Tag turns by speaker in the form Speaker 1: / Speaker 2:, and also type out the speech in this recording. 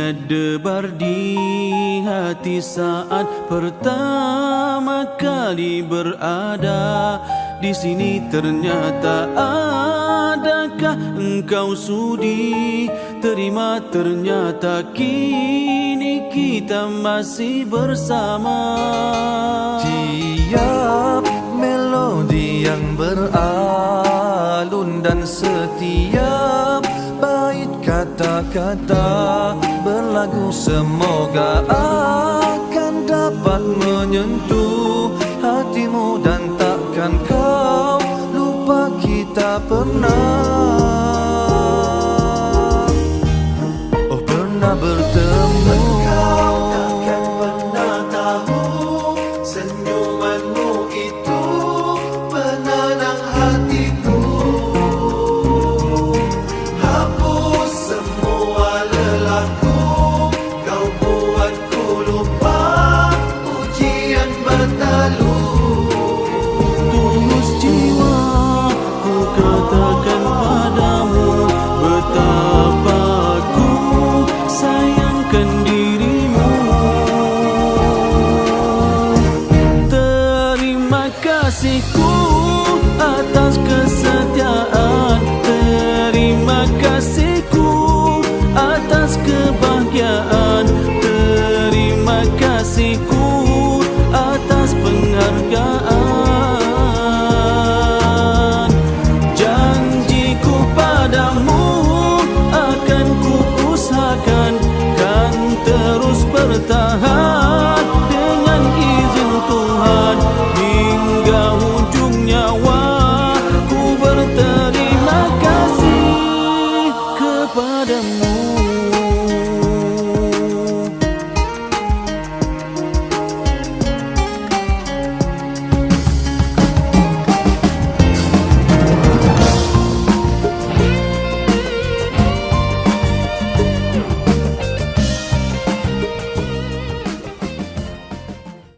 Speaker 1: Ingat debar di hati saat pertama kali berada di sini. Ternyata adakah engkau sudi terima? Ternyata kini kita masih bersama.
Speaker 2: Tiap melodi yang beralun dan setiap bait kata-kata berlagu semoga akan dapat menyentuh hatimu dan takkan kau lupa kita pernah, oh pernah bertemu.
Speaker 3: Kau takkan pernah tahu senyumanmu itu penenang hatiku. Hapus semua lelahku, kau buatku lupa ujian bertalu.
Speaker 1: Tulus jiwa ku katakan padamu betapa ku sayangkan